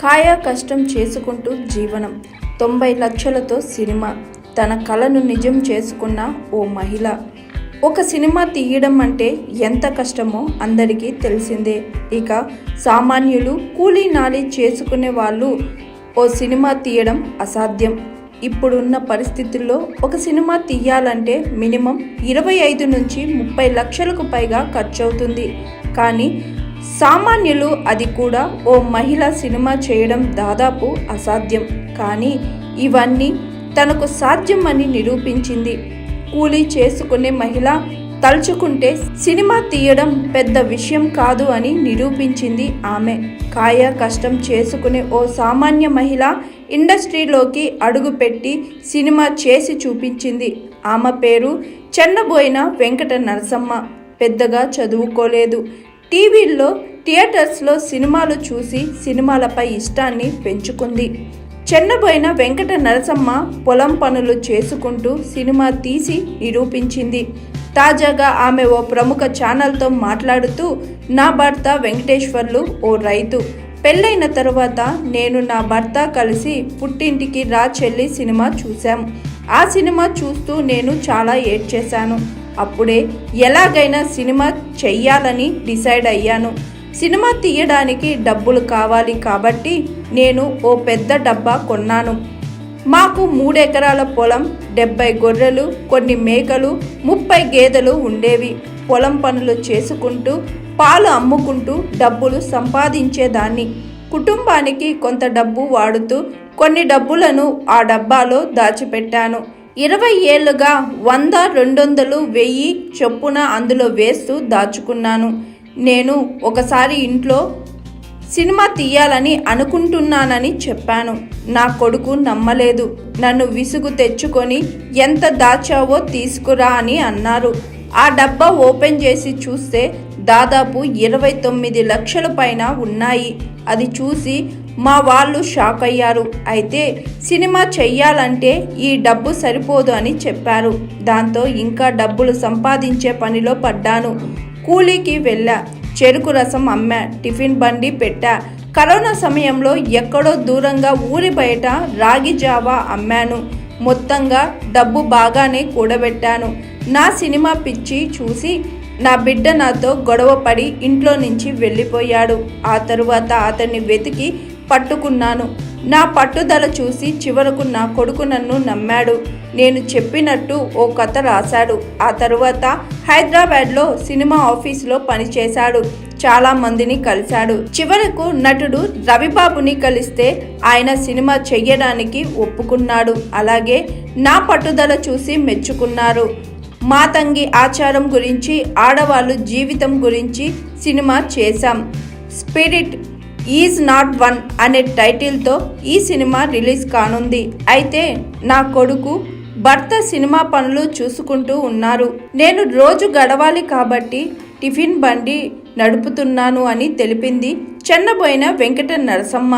కాయా కష్టం చేసుకుంటూ జీవనం 90 లక్షలతో సినిమా తన కలను నిజం చేసుకున్న ఓ మహిళ. ఒక సినిమా తీయడం అంటే ఎంత కష్టమో అందరికీ తెలిసిందే. ఇక సామాన్యులు కూలీ నాలి చేసుకునే వాళ్ళు ఓ సినిమా తీయడం అసాధ్యం. ఇప్పుడున్న పరిస్థితుల్లో ఒక సినిమా తీయాలంటే మినిమం 25 నుంచి 30 లక్షలకు పైగా ఖర్చవుతుంది. కానీ సామాన్యులు, అది కూడా ఓ మహిళ సినిమా చేయడం దాదాపు అసాధ్యం. కానీ ఇవన్నీ తనకు సాధ్యం అని నిరూపించింది. కూలీ చేసుకునే మహిళ తలుచుకుంటే సినిమా తీయడం పెద్ద విషయం కాదు అని నిరూపించింది ఆమె. కాయ కష్టం చేసుకునే ఓ సామాన్య మహిళ ఇండస్ట్రీలోకి అడుగుపెట్టి సినిమా చేసి చూపించింది. ఆమె పేరు చెన్నబోయిన వెంకట నరసమ్మ. పెద్దగా చదువుకోలేదు. టీవీల్లో, థియేటర్స్లో సినిమాలు చూసి సినిమాలపై ఇష్టాన్ని పెంచుకుంది. చెన్నబోయిన వెంకట నరసమ్మ పొలం పనులు చేసుకుంటూ సినిమా తీసి నిరూపించింది. తాజాగా ఆమె ఓ ప్రముఖ ఛానల్తో మాట్లాడుతూ, నా భర్త వెంకటేశ్వర్లు ఓ రైతు. పెళ్ళైన తరువాత నేను నా భర్త కలిసి పుట్టింటికి రా చెల్లి సినిమా చూశాం. ఆ సినిమా చూస్తూ నేను చాలా ఏడ్చేశాను. అప్పుడే ఎలాగైనా సినిమా చెయ్యాలని డిసైడ్ అయ్యాను. సినిమా తీయడానికి డబ్బులు కావాలి కాబట్టి నేను ఓ పెద్ద డబ్బా కొన్నాను. మాకు 3 ఎకరాల పొలం, 70 గొర్రెలు, కొన్ని మేకలు, 30 గేదెలు ఉండేవి. పొలం పనులు చేసుకుంటూ, పాలు అమ్ముకుంటూ డబ్బులు సంపాదించేదాన్ని. కుటుంబానికి కొంత డబ్బు వాడుతూ కొన్ని డబ్బులను ఆ డబ్బాలో దాచిపెట్టాను. 20 ఏళ్లుగా 100, 200, 1000 చొప్పున అందులో వేస్తూ దాచుకున్నాను. నేను ఒకసారి ఇంట్లో సినిమా తీయాలని అనుకుంటున్నానని చెప్పాను. నా కొడుకు నమ్మలేదు. నన్ను విసుగు తెచ్చుకొని ఎంత దాచావో తీసుకురా అని అన్నారు. ఆ డబ్బా ఓపెన్ చేసి చూస్తే దాదాపు 29 లక్షల పైన ఉన్నాయి. అది చూసి మా వాళ్ళు షాక్ అయ్యారు. అయితే సినిమా చెయ్యాలంటే ఈ డబ్బు సరిపోదు అని చెప్పారు. దాంతో ఇంకా డబ్బులు సంపాదించే పనిలో పడ్డాను. కూలీకి వెళ్ళా, చెరుకు రసం అమ్మా, టిఫిన్ బండి పెట్టా. కరోనా సమయంలో ఎక్కడో దూరంగా ఊరి బయట రాగి జావా అమ్మాను. మొత్తంగా డబ్బు బాగానే కూడబెట్టాను. నా సినిమా పిచ్చి చూసి నా బిడ్డ నాతో గొడవపడి ఇంట్లో నుంచి వెళ్ళిపోయాడు. ఆ తరువాత అతన్ని వెతికి పట్టుకున్నాను. నా పట్టుదల చూసి చివరకు నా కొడుకు నన్ను నమ్మాడు. నేను చెప్పినట్టు ఓ కథ రాశాడు. ఆ తరువాత హైదరాబాద్లో సినిమా ఆఫీసులో పనిచేశాడు. చాలా మందిని కలిశాడు. చివరకు నటుడు రవిబాబుని కలిస్తే ఆయన సినిమా చెయ్యడానికి ఒప్పుకున్నాడు. అలాగే నా పట్టుదల చూసి మెచ్చుకున్నారు. మాతంగి ఆచారం గురించి, ఆడవాళ్ళు జీవితం గురించి సినిమా చేశాం. స్పిరిట్ ఈజ్ నాట్ వన్ అనే టైటిల్తో ఈ సినిమా రిలీజ్ కానుంది. అయితే నా కొడుకు, భర్త సినిమా పనులు చూసుకుంటూ ఉన్నారు. నేను రోజు గడవాలి కాబట్టి టిఫిన్ బండి నడుపుతున్నాను అని తెలిపింది చెన్నబోయిన వెంకట నరసమ్మ.